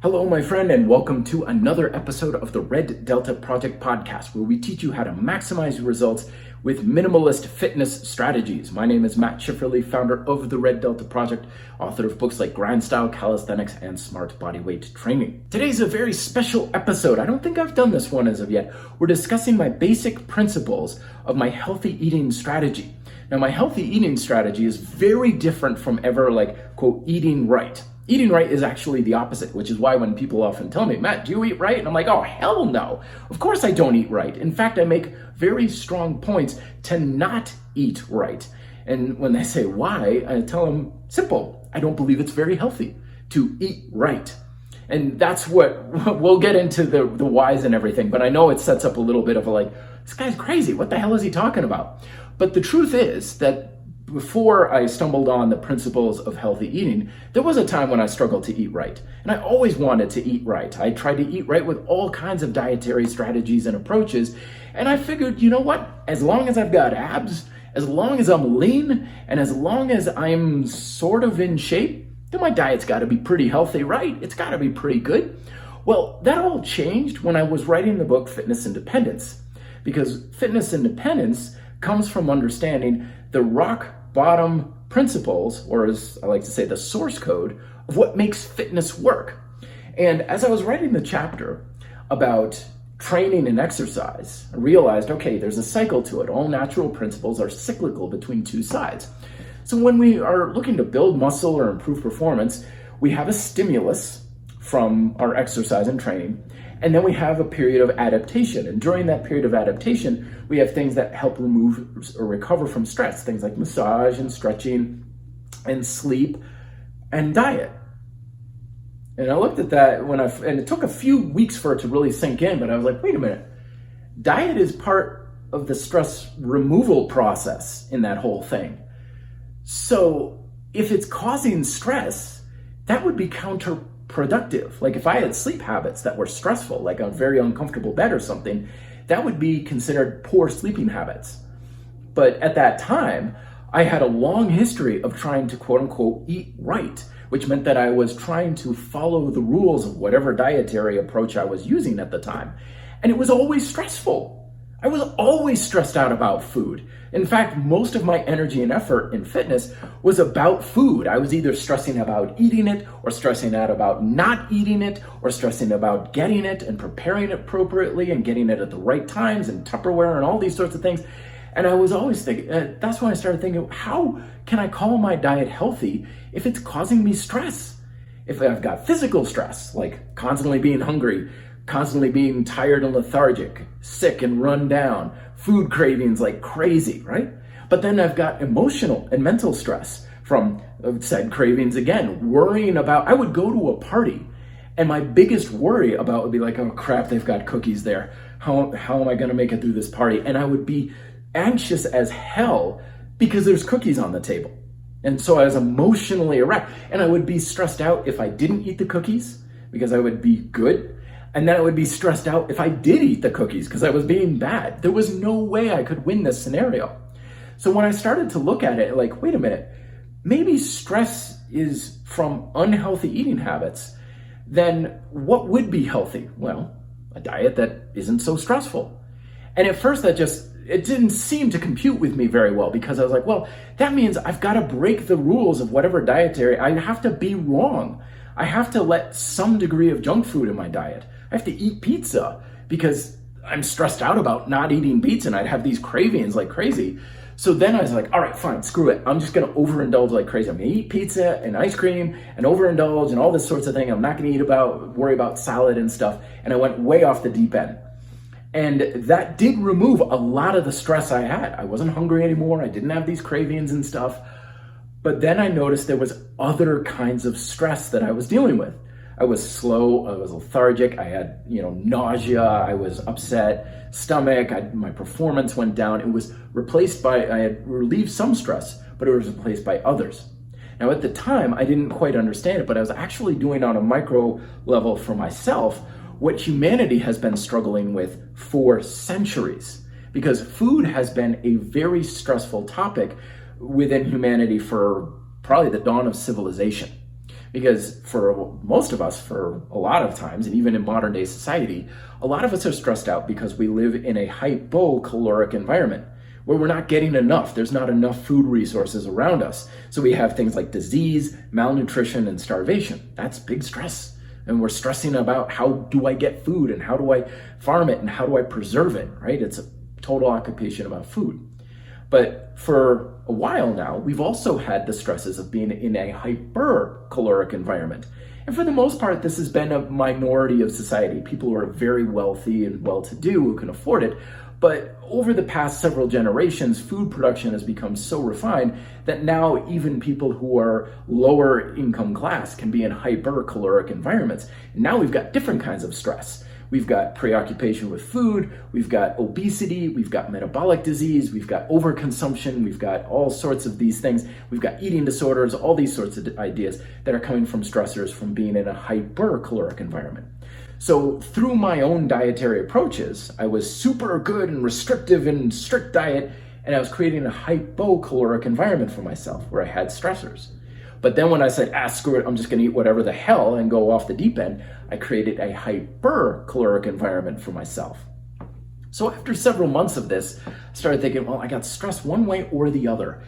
Hello, my friend, and welcome to another episode of the Red Delta Project podcast, where we teach you how to maximize your results with minimalist fitness strategies. My name is Matt Schifferly, founder of the Red Delta Project, author of books like Grind Style, Calisthenics, and Smart Bodyweight Training. Today's a very special episode. I don't think I've done this one as of yet. We're discussing my basic principles of my healthy eating strategy. Now, my healthy eating strategy is very different from ever, quote, eating right. Eating right is actually the opposite, which is why when people often tell me, Matt, do you eat right? And I'm like, oh, hell no. Of course I don't eat right. In fact, I make very strong points to not eat right. And when they say why, I tell them, simple, I don't believe it's very healthy to eat right. And that's what, we'll get into the whys and everything, but I know it sets up a little bit of this guy's crazy. What the hell is he talking about? But the truth is that before I stumbled on the principles of healthy eating, there was a time when I struggled to eat right. And I always wanted to eat right. I tried to eat right with all kinds of dietary strategies and approaches. And I figured, you know what? As long as I've got abs, as long as I'm lean, and as long as I'm sort of in shape, then my diet's got to be pretty healthy, right? It's got to be pretty good. Well, that all changed when I was writing the book Fitness Independence. Because fitness independence comes from understanding the rock bottom principles, or as I like to say, the source code of what makes fitness work. And as I was writing the chapter about training and exercise, I realized, okay, there's a cycle to it. All natural principles are cyclical between two sides. So when we are looking to build muscle or improve performance, we have a stimulus from our exercise and training, and then we have a period of adaptation. And during that period of adaptation, we have things that help remove or recover from stress, things like massage and stretching and sleep and diet. And I looked at that and it took a few weeks for it to really sink in, but I was like, wait a minute, diet is part of the stress removal process in that whole thing. So if it's causing stress, that would be counterproductive. Like if I had sleep habits that were stressful, like a very uncomfortable bed or something, that would be considered poor sleeping habits. But at that time, I had a long history of trying to quote unquote eat right, which meant that I was trying to follow the rules of whatever dietary approach I was using at the time. And it was always stressful. I was always stressed out about food. In fact, most of my energy and effort in fitness was about food. I was either stressing about eating it, or stressing out about not eating it, or stressing about getting it and preparing it appropriately and getting it at the right times and Tupperware and all these sorts of things. And I was always thinking, that's when I started thinking, how can I call my diet healthy if it's causing me stress? If I've got physical stress, like constantly being hungry, constantly being tired and lethargic, sick and run down, food cravings like crazy, right? But then I've got emotional and mental stress from said cravings again, worrying about, I would go to a party and my biggest worry about would be like, oh crap, they've got cookies there. How am I gonna make it through this party? And I would be anxious as hell because there's cookies on the table. And so I was emotionally erect, and I would be stressed out if I didn't eat the cookies because I would be good. And then I would be stressed out if I did eat the cookies because I was being bad. There was no way I could win this scenario. So when I started to look at it, like, wait a minute, maybe stress is from unhealthy eating habits, then what would be healthy? Well, a diet that isn't so stressful. And at first it didn't seem to compute with me very well, because I was like, well, that means I've got to break the rules of whatever dietary, I have to be wrong. I have to let some degree of junk food in my diet. I have to eat pizza because I'm stressed out about not eating pizza and I'd have these cravings like crazy. So then I was like, all right, fine, screw it. I'm just going to overindulge like crazy. I'm going to eat pizza and ice cream and overindulge and all this sorts of thing. I'm not going to worry about salad and stuff. And I went way off the deep end. And that did remove a lot of the stress I had. I wasn't hungry anymore. I didn't have these cravings and stuff. But then I noticed there was other kinds of stress that I was dealing with. I was slow, I was lethargic, I had, nausea, I was upset, stomach, my performance went down. It was replaced by, I had relieved some stress, but it was replaced by others. Now at the time, I didn't quite understand it, but I was actually doing on a micro level for myself what humanity has been struggling with for centuries. Because food has been a very stressful topic within humanity for probably the dawn of civilization. Because for most of us, for a lot of times, and even in modern day society, a lot of us are stressed out because we live in a hypocaloric environment where we're not getting enough. There's not enough food resources around us. So we have things like disease, malnutrition, and starvation. That's big stress. And we're stressing about how do I get food and how do I farm it and how do I preserve it, right? It's a total occupation about food. But for a while now, we've also had the stresses of being in a hypercaloric environment. And for the most part, this has been a minority of society, people who are very wealthy and well-to-do who can afford it. But over the past several generations, food production has become so refined that now even people who are lower income class can be in hypercaloric environments. And now we've got different kinds of stress. We've got preoccupation with food, we've got obesity, we've got metabolic disease, we've got overconsumption, we've got all sorts of these things. We've got eating disorders, all these sorts of ideas that are coming from stressors from being in a hypercaloric environment. So through my own dietary approaches, I was super good and restrictive and strict diet, and I was creating a hypocaloric environment for myself where I had stressors. But then when I said, screw it, I'm just gonna eat whatever the hell and go off the deep end, I created a hypercaloric environment for myself. So after several months of this, I started thinking, well, I got stressed one way or the other.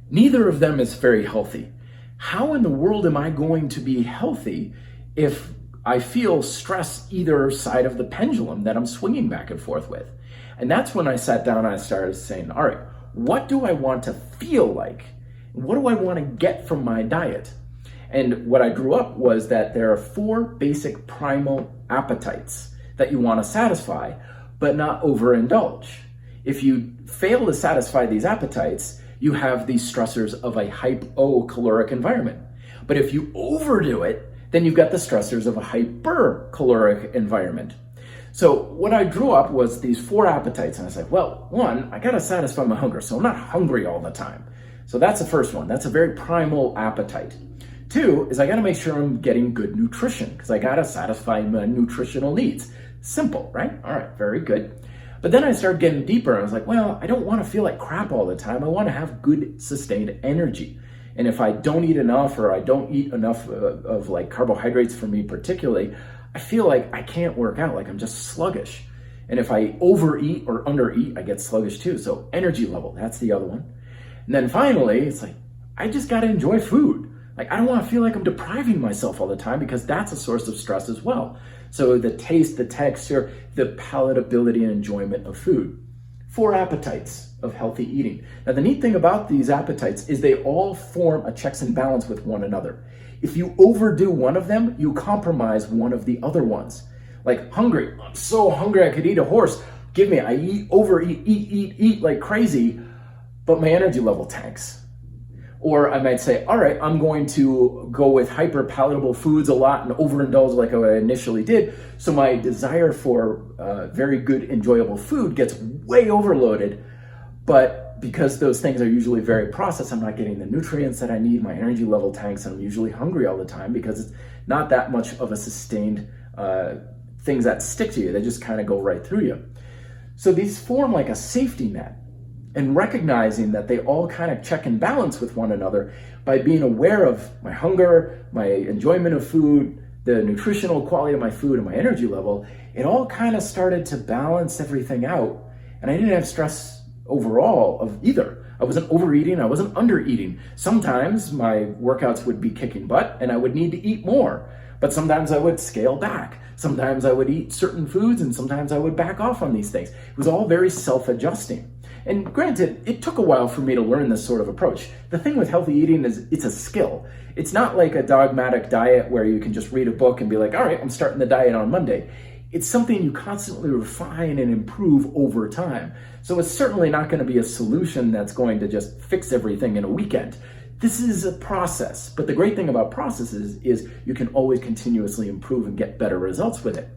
Neither of them is very healthy. How in the world am I going to be healthy if I feel stress either side of the pendulum that I'm swinging back and forth with? And that's when I sat down and I started saying, all right, what do I want to feel like? What do I want to get from my diet? And what I drew up was that there are 4 basic primal appetites that you want to satisfy, but not overindulge. If you fail to satisfy these appetites, you have these stressors of a hypocaloric environment. But if you overdo it, then you've got the stressors of a hypercaloric environment. So what I drew up was these 4 appetites, and I said, well, 1, I got to satisfy my hunger, so I'm not hungry all the time. So that's the first one. That's a very primal appetite. 2 is I got to make sure I'm getting good nutrition because I got to satisfy my nutritional needs. Simple, right? All right, very good. But then I started getting deeper. I was like, well, I don't want to feel like crap all the time. I want to have good sustained energy. And if I don't eat enough or I don't eat enough of like carbohydrates for me particularly, I feel like I can't work out, like I'm just sluggish. And if I overeat or undereat, I get sluggish too. So energy level, that's the other one. And then finally, it's like, I just got to enjoy food. Like, I don't want to feel like I'm depriving myself all the time because that's a source of stress as well. So the taste, the texture, the palatability and enjoyment of food. 4 appetites of healthy eating. Now, the neat thing about these appetites is they all form a checks and balance with one another. If you overdo one of them, you compromise one of the other ones. Like hungry, I'm so hungry I could eat a horse. Give me, I eat like crazy, but my energy level tanks. Or I might say, all right, I'm going to go with hyper palatable foods a lot and overindulge like I initially did. So my desire for very good, enjoyable food gets way overloaded. But because those things are usually very processed, I'm not getting the nutrients that I need. My energy level tanks, and I'm usually hungry all the time because it's not that much of a sustained things that stick to you. They just kind of go right through you. So these form like a safety net. And recognizing that they all kind of check and balance with one another by being aware of my hunger, my enjoyment of food, the nutritional quality of my food, and my energy level, it all kind of started to balance everything out. And I didn't have stress overall of either. I wasn't overeating, I wasn't undereating. Sometimes my workouts would be kicking butt and I would need to eat more. But sometimes I would scale back. Sometimes I would eat certain foods and sometimes I would back off on these things. It was all very self-adjusting. And granted, it took a while for me to learn this sort of approach. The thing with healthy eating is it's a skill. It's not like a dogmatic diet where you can just read a book and be like, all right, I'm starting the diet on Monday. It's something you constantly refine and improve over time. So it's certainly not going to be a solution that's going to just fix everything in a weekend. This is a process. But the great thing about processes is you can always continuously improve and get better results with it.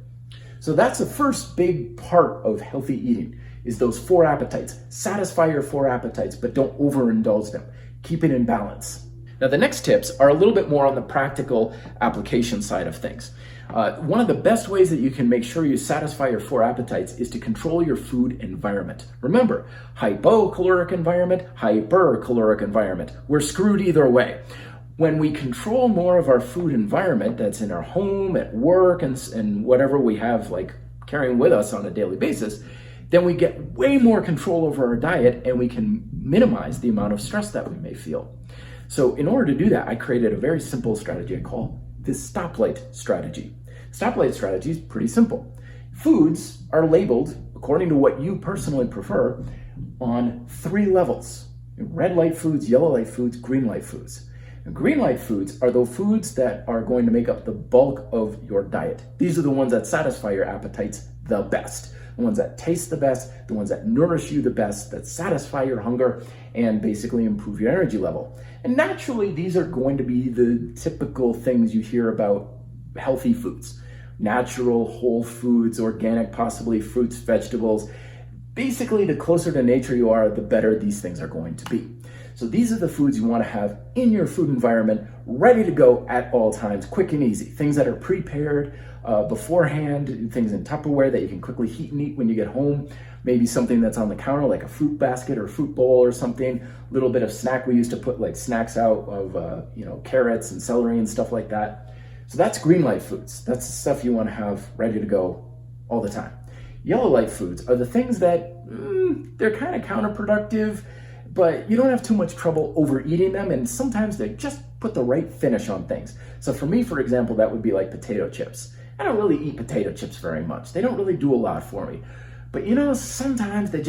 So that's the first big part of healthy eating. Is those 4 appetites. Satisfy your 4 appetites, but don't overindulge them. Keep it in balance. Now, the next tips are a little bit more on the practical application side of things. One of the best ways that you can make sure you satisfy your 4 appetites is to control your food environment. Remember, hypocaloric environment, hypercaloric environment. We're screwed either way. When we control more of our food environment that's in our home, at work, and whatever we have like carrying with us on a daily basis, then we get way more control over our diet and we can minimize the amount of stress that we may feel. So in order to do that, I created a very simple strategy I call the stoplight strategy. Stoplight strategy is pretty simple. Foods are labeled according to what you personally prefer on 3 levels: red light foods, yellow light foods, green light foods. And green light foods are the foods that are going to make up the bulk of your diet. These are the ones that satisfy your appetites the best, the ones that taste the best, the ones that nourish you the best, that satisfy your hunger and basically improve your energy level. And naturally, these are going to be the typical things you hear about healthy foods: natural, whole foods, organic, possibly fruits, vegetables. Basically, the closer to nature you are, the better these things are going to be. So these are the foods you want to have in your food environment, ready to go at all times, quick and easy. Things that are prepared beforehand, things in Tupperware that you can quickly heat and eat when you get home. Maybe something that's on the counter, like a fruit basket or fruit bowl or something. A little bit of snack. We used to put like snacks out of carrots and celery and stuff like that. So that's green light foods. That's the stuff you want to have ready to go all the time. Yellow light foods are the things that they're kind of counterproductive, but you don't have too much trouble overeating them, and sometimes they just put the right finish on things. So for me, for example, that would be like potato chips. I don't really eat potato chips very much. They don't really do a lot for me. But sometimes they're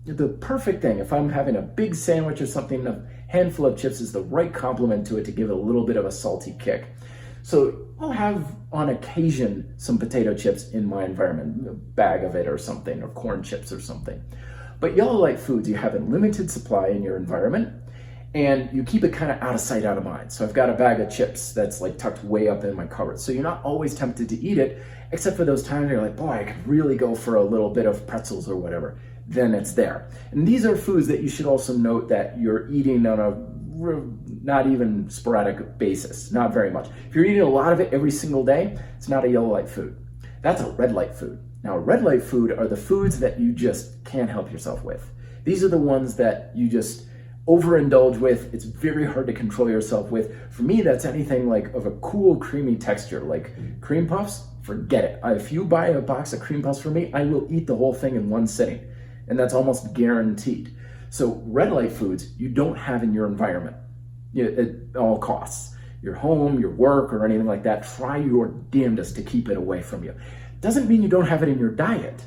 the perfect thing. If I'm having a big sandwich or something, a handful of chips is the right complement to it to give it a little bit of a salty kick. So I'll have on occasion some potato chips in my environment, a bag of it or something, or corn chips or something. But yellow light foods you have in limited supply in your environment, and you keep it kind of out of sight, out of mind. So I've got a bag of chips that's like tucked way up in my cupboard. So you're not always tempted to eat it, except for those times you're like, boy, I could really go for a little bit of pretzels or whatever. Then it's there. And these are foods that you should also note that you're eating on a not even sporadic basis, not very much. If you're eating a lot of it every single day, it's not a yellow light food. That's a red light food. Now, red light food are the foods that you just can't help yourself with. These are the ones that you just overindulge with. It's very hard to control yourself with. For me, that's anything like of a cool, creamy texture, like cream puffs. Forget it. If you buy a box of cream puffs for me, I will eat the whole thing in one sitting, and that's almost guaranteed. So red light foods you don't have in your environment at all costs. Your home, your work, or anything like that, try your damnedest to keep it away from you. Doesn't mean you don't have it in your diet.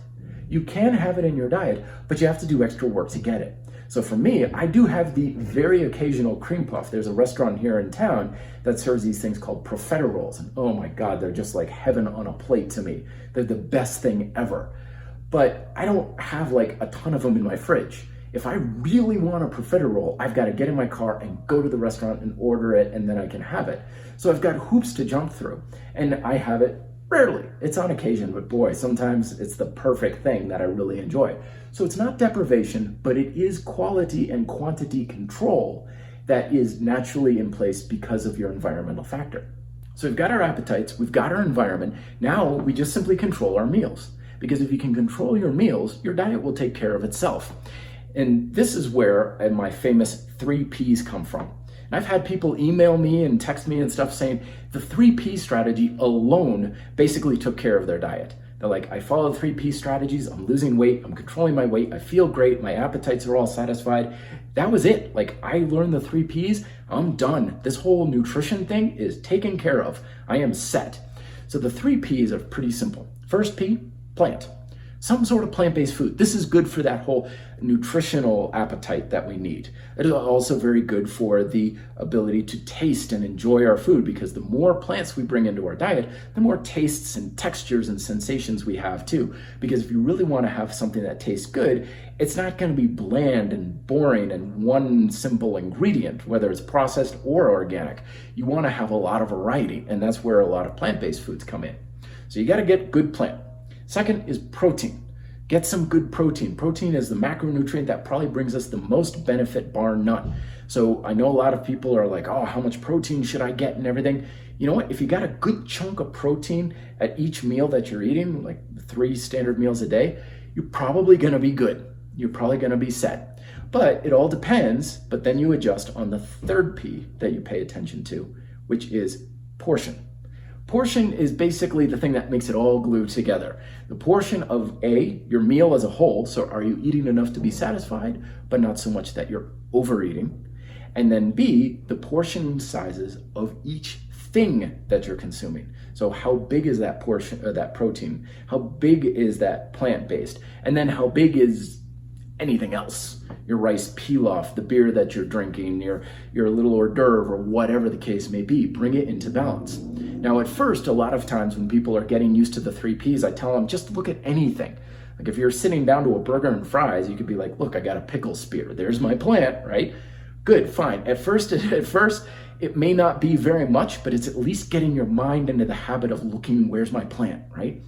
You can have it in your diet, but you have to do extra work to get it. So for me, I do have the very occasional cream puff. There's a restaurant here in town that serves these things called profiteroles. And oh my God, they're just like heaven on a plate to me. They're the best thing ever. But I don't have like a ton of them in my fridge. If I really want a profiterole, I've got to get in my car and go to the restaurant and order it, and then I can have it. So I've got hoops to jump through, and I have it rarely. It's on occasion, but boy, sometimes it's the perfect thing that I really enjoy. So it's not deprivation, but it is quality and quantity control that is naturally in place because of your environmental factor. So we've got our appetites, we've got our environment. Now we just simply control our meals, because if you can control your meals, your diet will take care of itself. And this is where my famous 3 Ps come from. And I've had people email me and text me and stuff saying the 3P strategy alone basically took care of their diet. They're like, I follow the 3P strategies, I'm losing weight, I'm controlling my weight, I feel great, my appetites are all satisfied. That was it. Like, I learned the 3Ps, I'm done. This whole nutrition thing is taken care of. I am set. So the 3Ps are pretty simple. First P, plant. Some sort of plant-based food. This is good for that whole nutritional appetite that we need. It is also very good for the ability to taste and enjoy our food, because the more plants we bring into our diet, the more tastes and textures and sensations we have too. Because if you really want to have something that tastes good, it's not going to be bland and boring and one simple ingredient, whether it's processed or organic. You want to have a lot of variety, and that's where a lot of plant-based foods come in. So you got to get good plant. Second is protein. Get some good protein. Protein is the macronutrient that probably brings us the most benefit, bar none. So I know a lot of people are like, oh, how much protein should I get and everything? You know what? If you got a good chunk of protein at each meal that you're eating, like 3 standard meals a day, you're probably going to be good. You're probably going to be set. But it all depends, but then you adjust on the third P that you pay attention to, which is portion. Portion is basically the thing that makes it all glue together. The portion of A, your meal as a whole, so are you eating enough to be satisfied, but not so much that you're overeating? And then B, the portion sizes of each thing that you're consuming. So how big is that portion, that protein? How big is that plant-based? And then how big is anything else? Your rice pilaf, the beer that you're drinking, your little hors d'oeuvre, or whatever the case may be. Bring it into balance. Now, at first, a lot of times when people are getting used to the 3 Ps, I tell them just look at anything. Like if you're sitting down to a burger and fries, you could be like, look, I got a pickle spear. There's my plant, right? Good, fine. At first, it may not be very much, but it's at least getting your mind into the habit of looking, where's my plant, right?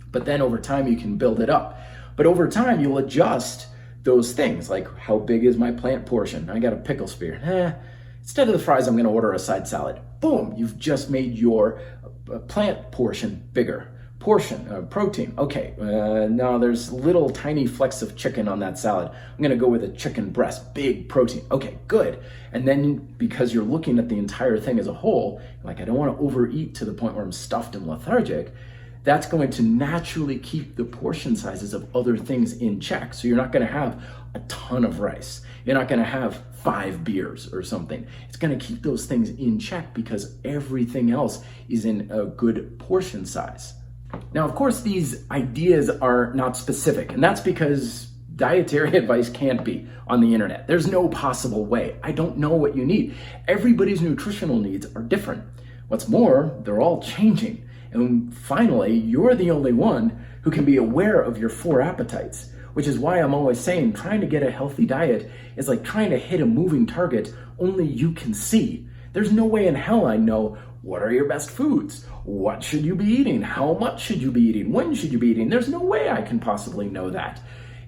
But then over time, you can build it up. But over time, you'll adjust those things, like how big is my plant portion? I got a pickle spear. Instead of the fries, I'm going to order a side salad. Boom, you've just made your plant portion bigger. Protein. Okay, now there's little tiny flecks of chicken on that salad. I'm going to go with a chicken breast, big protein. Okay, good. And then because you're looking at the entire thing as a whole, like I don't want to overeat to the point where I'm stuffed and lethargic, that's going to naturally keep the portion sizes of other things in check. So you're not going to have a ton of rice. You're not going to have 5 beers or something. It's going to keep those things in check because everything else is in a good portion size. Now, of course, these ideas are not specific, and that's because dietary advice can't be on the internet. There's no possible way. I don't know what you need. Everybody's nutritional needs are different. What's more, they're all changing. And finally, you're the only one who can be aware of your 4 appetites, which is why I'm always saying trying to get a healthy diet is like trying to hit a moving target only you can see. There's no way in hell I know what are your best foods, what should you be eating, how much should you be eating, when should you be eating. There's no way I can possibly know that.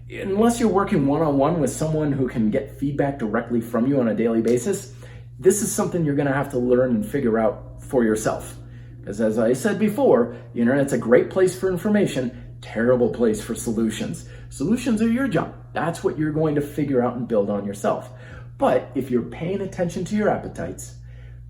Unless you're working one-on-one with someone who can get feedback directly from you on a daily basis, this is something you're going to have to learn and figure out for yourself. Because as I said before, the internet's a great place for information, terrible place for solutions. Solutions are your job. That's what you're going to figure out and build on yourself. But if you're paying attention to your appetites,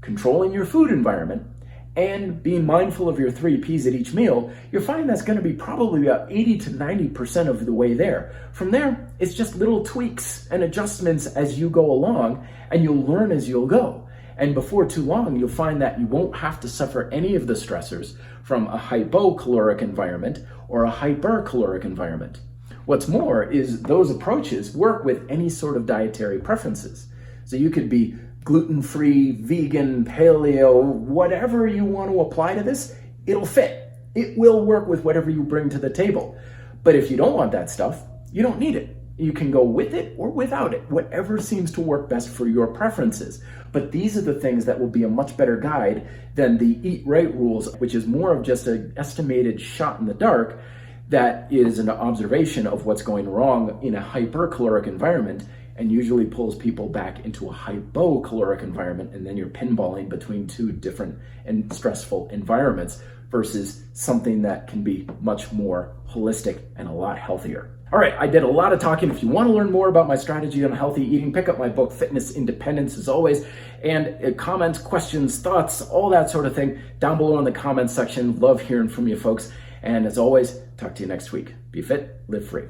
controlling your food environment, and being mindful of your 3 Ps at each meal, you'll find that's going to be probably about 80 to 90% of the way there. From there, it's just little tweaks and adjustments as you go along, and you'll learn as you'll go. And before too long, you'll find that you won't have to suffer any of the stressors from a hypocaloric environment or a hypercaloric environment. What's more is those approaches work with any sort of dietary preferences. So you could be gluten-free, vegan, paleo, whatever you want to apply to this, it'll fit. It will work with whatever you bring to the table. But if you don't want that stuff, you don't need it. You can go with it or without it, whatever seems to work best for your preferences. But these are the things that will be a much better guide than the eat right rules, which is more of just an estimated shot in the dark that is an observation of what's going wrong in a hypercaloric environment and usually pulls people back into a hypocaloric environment, and then you're pinballing between 2 different and stressful environments versus something that can be much more holistic and a lot healthier. All right, I did a lot of talking. If you want to learn more about my strategy on healthy eating, pick up my book, Fitness Independence, as always, and comments, questions, thoughts, all that sort of thing down below in the comments section. Love hearing from you folks. And as always, talk to you next week. Be fit, live free.